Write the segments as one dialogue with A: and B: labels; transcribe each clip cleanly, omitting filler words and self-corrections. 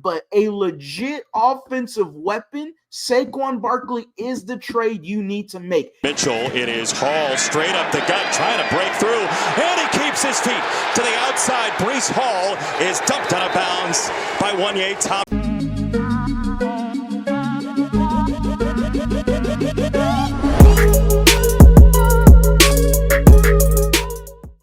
A: but a legit offensive weapon, Saquon Barkley is the trade you need to make.
B: Mitchell, it is Hall straight up the gut, trying to break through, and he keeps his feet to the outside. Breece Hall is dumped out of bounds by Htown.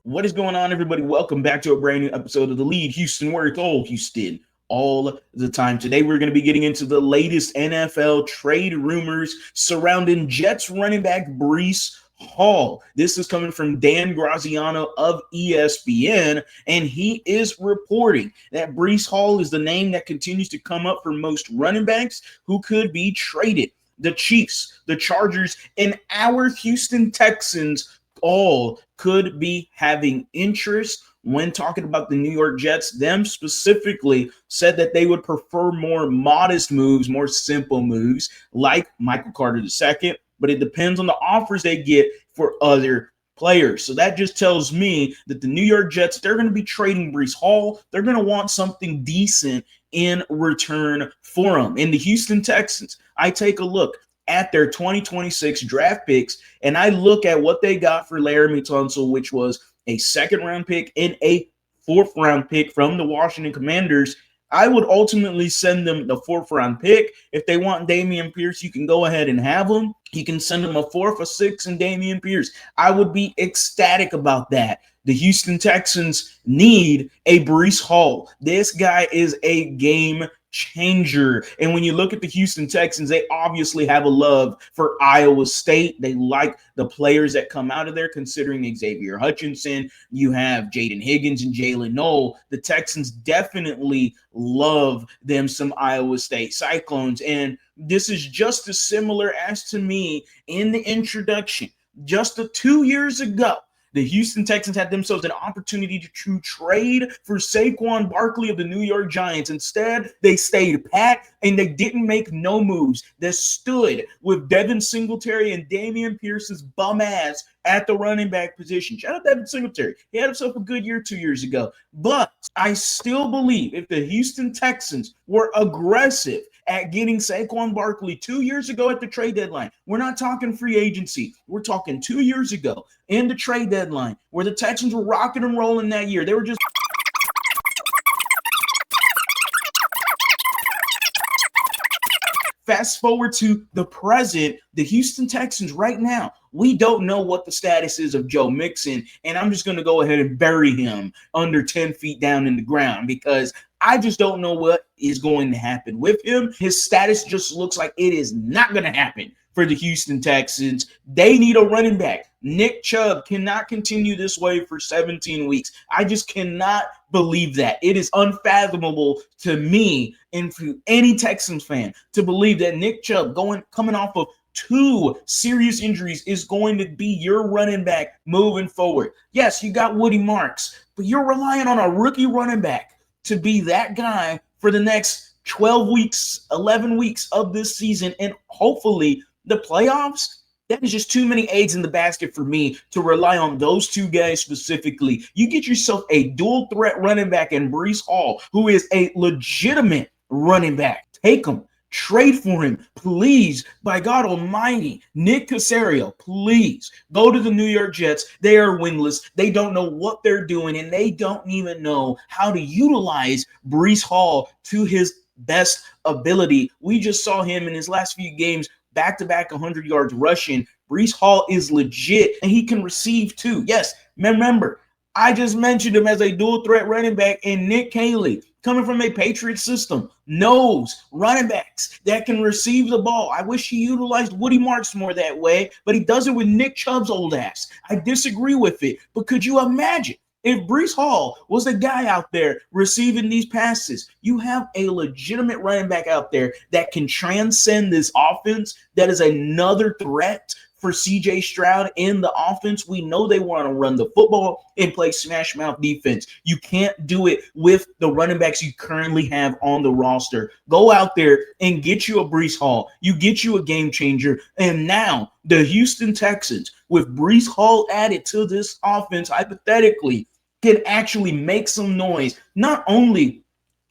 A: What is going on, everybody? Welcome back to a brand new episode of The Lead, Houston, where it's all Houston all the time. Today, we're going to be getting into the latest NFL trade rumors surrounding Jets running back Breece Hall. This is coming from Graziano of ESPN, and he is reporting that Breece Hall is the name that continues to come up for most running backs who could be traded. The Chiefs, the Chargers, and our Houston Texans all could be having interest. When talking about the New York Jets, them specifically said that they would prefer more modest moves, more simple moves like Michael Carter II, but it depends on the offers they get for other players. So that just tells me that the New York Jets, they're going to be trading Breece Hall. They're going to want something decent in return for him. In the Houston Texans, I take a look at their 2026 draft picks, and I look at what they got for Laramie Tunsil, which was a second-round pick and a fourth-round pick from the Washington Commanders. I would ultimately send them the fourth-round pick. If they want Dameon Pierce, you can go ahead and have him. You can send them a fourth, a sixth, and Dameon Pierce. I would be ecstatic about that. The Houston Texans need a Breece Hall. This guy is a game changer. And when you look at the Houston Texans, they obviously have a love for Iowa State. They like the players that come out of there, considering Xavier Hutchinson. You have Jaden Higgins and Jalen Noel. The Texans definitely love them some Iowa State Cyclones. And this is just as similar as to me in the introduction. Just 2 years ago, the Houston Texans had themselves an opportunity to trade for Saquon Barkley of the New York Giants. Instead, they stayed pat and they didn't make no moves. They stood with Devin Singletary and Dameon Pierce's bum ass at the running back position. Shout out Devin Singletary. He had himself a good year 2 years ago. But I still believe if the Houston Texans were aggressive at getting Saquon Barkley 2 years ago at the trade deadline. We're not talking free agency. We're talking 2 years ago in the trade deadline where the Texans were rocking and rolling that year. They were just fast forward to the present, the Houston Texans right now, we don't know what the status is of Joe Mixon, and I'm just going to go ahead and bury him under 10 feet down in the ground because I just don't know what is going to happen with him. His status just looks like it is not going to happen for the Houston Texans. They need a running back. Nick Chubb cannot continue this way for 17 weeks. I just cannot believe that. It is unfathomable to me and for any Texans fan to believe that Nick Chubb coming off of 2 serious injuries is going to be your running back moving forward. Yes, you got Woody Marks, but you're relying on a rookie running back to be that guy for the next 12 weeks, 11 weeks of this season, and hopefully the playoffs. That is just too many eggs in the basket for me to rely on those 2 guys specifically. You get yourself a dual threat running back in Breece Hall, who is a legitimate running back. Take him. Trade for him, please. By God Almighty, Nick Caserio, please go to the New York Jets. They are winless. They don't know what they're doing, and they don't even know how to utilize Breece Hall to his best ability. We just saw him in his last few games, back-to-back 100 yards rushing. Breece Hall is legit, and he can receive too. Yes, remember, I just mentioned him as a dual threat running back, and Nick Caley, coming from a Patriot system, knows running backs that can receive the ball. I wish he utilized Woody Marks more that way, but he does it with Nick Chubb's old ass. I disagree with it, but could you imagine if Breece Hall was the guy out there receiving these passes? You have a legitimate running back out there that can transcend this offense, that is another threat for CJ Stroud in the offense. We know they want to run the football and play smash mouth defense. You can't do it with the running backs you currently have on the roster. Go out there and get you a Breece Hall. You get you a game changer. And now the Houston Texans, with Breece Hall added to this offense, hypothetically, can actually make some noise, not only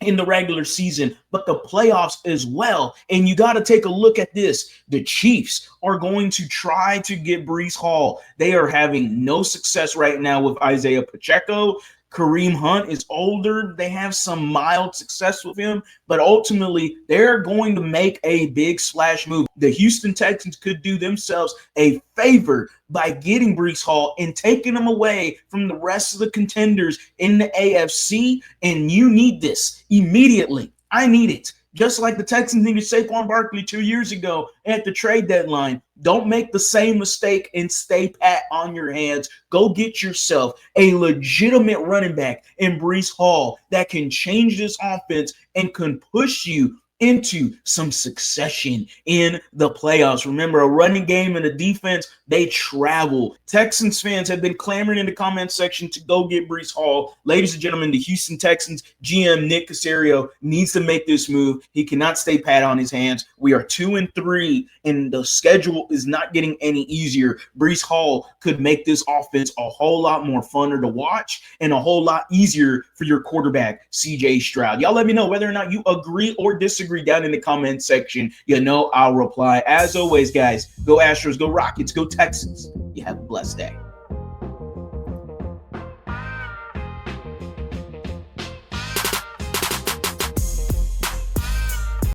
A: in the regular season, but the playoffs as well. And you got to take a look at this. The Chiefs are going to try to get Breece Hall. They are having no success right now with Isaiah Pacheco. Kareem Hunt is older. They have some mild success with him, but ultimately they're going to make a big splash move. The Houston Texans could do themselves a favor by getting Breece Hall and taking him away from the rest of the contenders in the AFC, and you need this immediately. I need it. Just like the Texans needed Saquon Barkley 2 years ago at the trade deadline. Don't make the same mistake and stay pat on your hands. Go get yourself a legitimate running back in Breece Hall that can change this offense and can push you into some succession in the playoffs. Remember, a running game and a defense, they travel. Texans fans have been clamoring in the comment section to go get Breece Hall. Ladies and gentlemen, the Houston Texans GM Nick Caserio needs to make this move. He cannot stay pat on his hands. We are 2-3, and the schedule is not getting any easier. Breece Hall could make this offense a whole lot more funner to watch and a whole lot easier for your quarterback, CJ Stroud. Y'all let me know whether or not you agree or disagree down in the comment section. You know I'll reply. As always, guys, go Astros, go Rockets, go Texans. You have a blessed day.